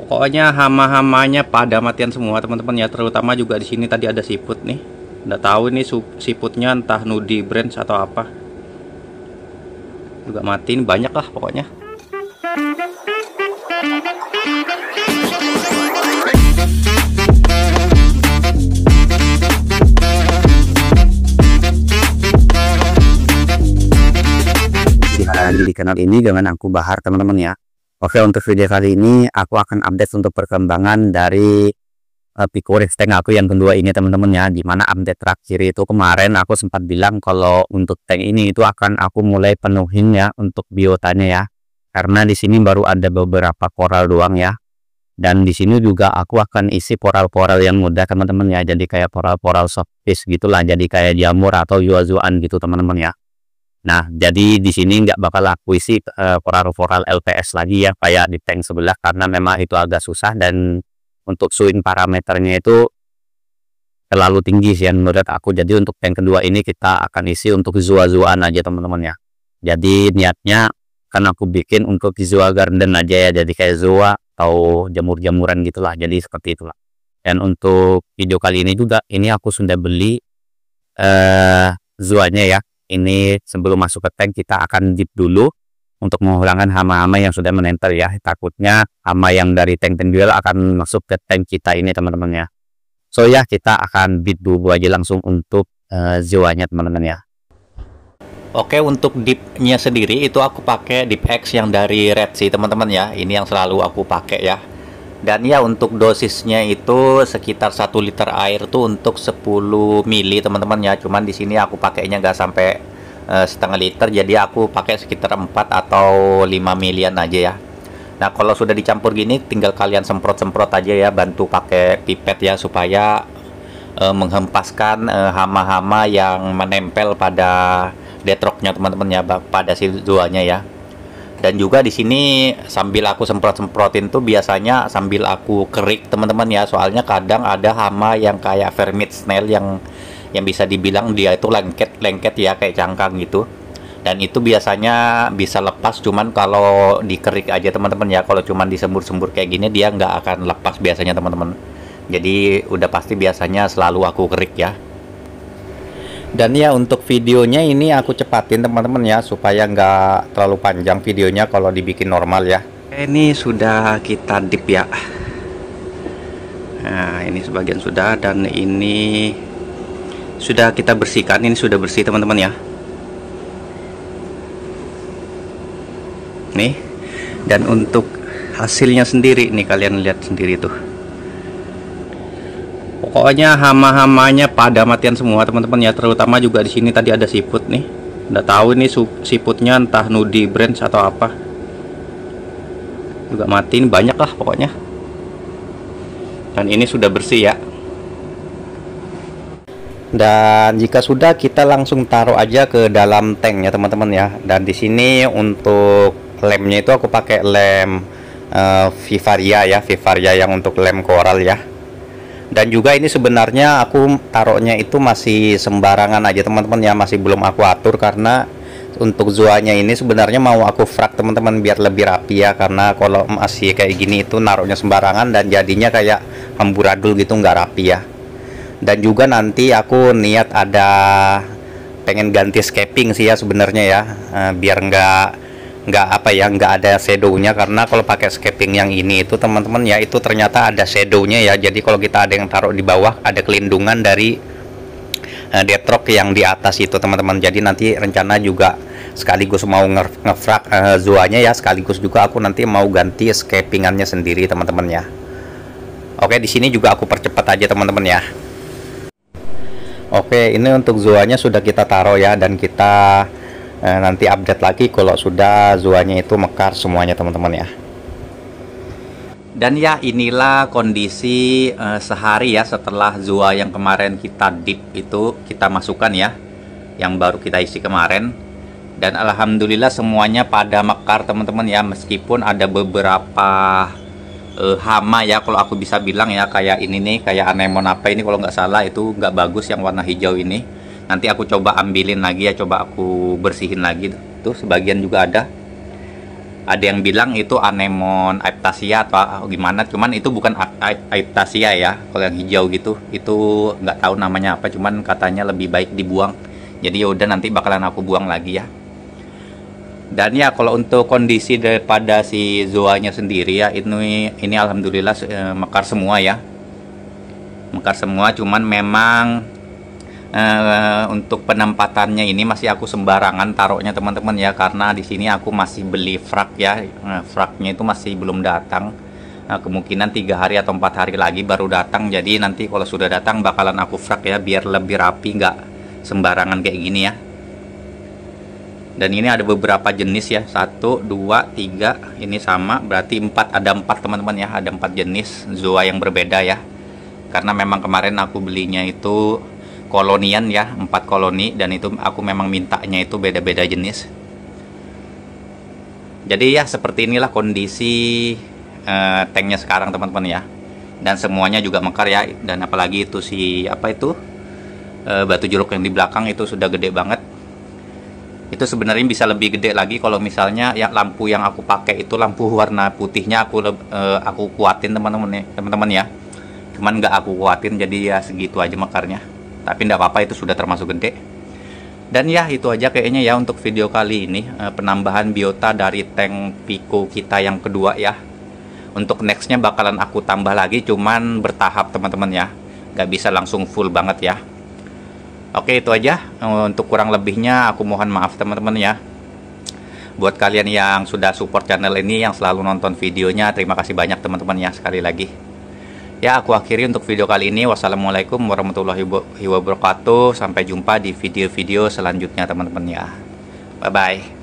Pokoknya hama-hamanya pada matian semua teman-teman ya, terutama juga di sini tadi ada siput nih. Nggak tahu ini siputnya entah nudie branch atau apa. Juga mati, ini banyak lah pokoknya. Lagi di kanal ini dengan aku Bahar teman-teman ya. Oke, untuk video kali ini aku akan update untuk perkembangan dari Picoris tank aku yang kedua ini teman-teman ya. Dimana update terakhir itu kemarin aku sempat bilang kalau untuk tank ini itu akan aku mulai penuhin ya untuk biotanya ya. Karena di sini baru ada beberapa koral doang ya. Dan di sini juga aku akan isi poral-poral yang mudah teman-teman ya. Jadi kayak poral-poral softfish gitulah. Jadi kayak jamur atau yuazuan gitu teman-teman ya. Nah, jadi di sini nggak bakal aku isi poral-poral LPS lagi ya, kayak di tank sebelah, karena memang itu agak susah dan untuk swing parameternya itu terlalu tinggi sih menurut aku. Jadi untuk tank kedua ini kita akan isi untuk zua-zuaan aja teman-teman ya. Jadi niatnya kan aku bikin untuk zua garden aja ya, jadi kayak zua atau jamur-jamuran gitulah, jadi seperti itulah. Dan untuk video kali ini juga, ini aku sudah beli zuanya ya. Ini sebelum masuk ke tank kita akan dip dulu untuk menghilangkan hama-hama yang sudah menempel ya. Takutnya hama yang dari tank penjual akan masuk ke tank kita ini teman-teman ya. So ya, kita akan dip dulu aja langsung untuk ziwanya teman-teman ya. Oke, untuk dipnya sendiri itu aku pakai dip X yang dari Red Sea teman-teman ya. Ini yang selalu aku pakai ya. Dan ya untuk dosisnya itu sekitar 1 liter air tuh untuk 10 mili teman-teman ya. Cuman di sini aku pakainya nggak sampai setengah liter, jadi aku pakai sekitar 4 atau 5 milian aja ya. Nah, kalau sudah dicampur gini tinggal kalian semprot-semprot aja ya, bantu pakai pipet ya supaya menghempaskan hama-hama yang menempel pada detroknya teman-teman ya, pada si zuanya ya. Dan juga di sini sambil aku semprot-semprotin tuh biasanya sambil aku kerik teman-teman ya, soalnya kadang ada hama yang kayak vermit snail yang bisa dibilang dia itu lengket ya, kayak cangkang gitu. Dan itu biasanya bisa lepas cuman kalau dikerik aja teman-teman ya. Kalau cuman disembur-sembur kayak gini dia nggak akan lepas biasanya teman-teman. Jadi udah pasti biasanya selalu aku kerik ya. Dan ya untuk videonya ini aku cepatin teman-teman ya, supaya nggak terlalu panjang videonya kalau dibikin normal ya. Ini sudah kita dip ya. Nah, ini sebagian sudah, dan ini sudah kita bersihkan. Ini sudah bersih teman-teman ya. Nih. Dan untuk hasilnya sendiri nih, kalian lihat sendiri tuh. Pokoknya hama-hamanya pada matian semua teman-teman ya, terutama juga di sini tadi ada siput nih. Nggak tahu ini siputnya entah nudie branch atau apa. Juga mati, ini banyak lah pokoknya. Dan ini sudah bersih ya. Dan jika sudah, kita langsung taruh aja ke dalam tank ya teman-teman ya. Dan di sini untuk lemnya itu aku pakai lem Vivaria ya, Vivaria yang untuk lem koral ya. Dan juga ini sebenarnya aku taruhnya itu masih sembarangan aja teman-teman ya, masih belum aku atur karena untuk zuanya ini sebenarnya mau aku frak teman-teman biar lebih rapi ya, karena kalau masih kayak gini itu naruhnya sembarangan dan jadinya kayak amburadul gitu, nggak rapi ya. Dan juga nanti aku niat ada pengen ganti scaping sih ya sebenarnya ya, biar nggak ada shadownya, karena kalau pakai scaping yang ini itu teman-teman ya, itu ternyata ada shadownya ya. Jadi kalau kita ada yang taruh di bawah ada kelindungan dari detrock yang di atas itu teman-teman. Jadi nanti rencana juga sekaligus mau ngefrak zuanya ya, sekaligus juga aku nanti mau ganti scapingannya sendiri teman-teman ya. Oke, di sini juga aku percepat aja teman-teman ya. Oke, ini untuk zuanya sudah kita taruh ya, dan kita nanti update lagi kalau sudah zuanya itu mekar semuanya teman-teman ya. Dan ya inilah kondisi sehari ya setelah zua yang kemarin kita dip itu kita masukkan ya, yang baru kita isi kemarin. Dan alhamdulillah semuanya pada mekar teman-teman ya, meskipun ada beberapa hama ya, kalau aku bisa bilang ya, kayak ini nih, kayak anemon apa ini kalau nggak salah itu nggak bagus yang warna hijau ini. Nanti aku coba ambilin lagi ya, coba aku bersihin lagi tuh, sebagian juga ada. Ada yang bilang itu anemon aiptasia atau gimana, cuman itu bukan aiptasia ya. Kalau yang hijau gitu itu nggak tahu namanya apa, cuman katanya lebih baik dibuang. Jadi ya udah, nanti bakalan aku buang lagi ya. Dan ya kalau untuk kondisi daripada si zoanya sendiri ya, ini alhamdulillah mekar semua ya, mekar semua. Cuman memang untuk penempatannya ini masih aku sembarangan taruhnya teman-teman ya, karena di sini aku masih beli frak ya. Fraknya itu masih belum datang. Kemungkinan 3 hari atau 4 hari lagi baru datang. Jadi nanti kalau sudah datang bakalan aku frak ya, biar lebih rapi, nggak sembarangan kayak gini ya. Dan ini ada beberapa jenis ya, 1, 2, 3, ini sama, berarti 4, ada 4 teman-teman ya, ada 4 jenis zoa yang berbeda ya. Karena memang kemarin aku belinya itu kolonian ya, 4 koloni, dan itu aku memang mintanya itu beda-beda jenis. Jadi ya seperti inilah kondisi tanknya sekarang teman-teman ya. Dan semuanya juga mekar ya, dan apalagi itu si apa itu batu jeruk yang di belakang itu sudah gede banget. Itu sebenarnya bisa lebih gede lagi kalau misalnya ya lampu yang aku pakai itu lampu warna putihnya aku kuatin teman-teman ya. Cuman nggak aku kuatin, jadi ya segitu aja mekarnya. Tapi tidak apa-apa, itu sudah termasuk gede. Dan ya itu aja kayaknya ya untuk video kali ini, penambahan biota dari tank Pico kita yang kedua ya. Untuk nextnya bakalan aku tambah lagi, cuman bertahap teman-teman ya, nggak bisa langsung full banget ya. Oke, itu aja. Untuk kurang lebihnya aku mohon maaf teman-teman ya. Buat kalian yang sudah support channel ini, yang selalu nonton videonya, terima kasih banyak teman-teman ya, sekali lagi. Ya, aku akhiri untuk video kali ini. Wassalamualaikum warahmatullahi wabarakatuh. Sampai jumpa di video-video selanjutnya teman-teman ya. Bye-bye.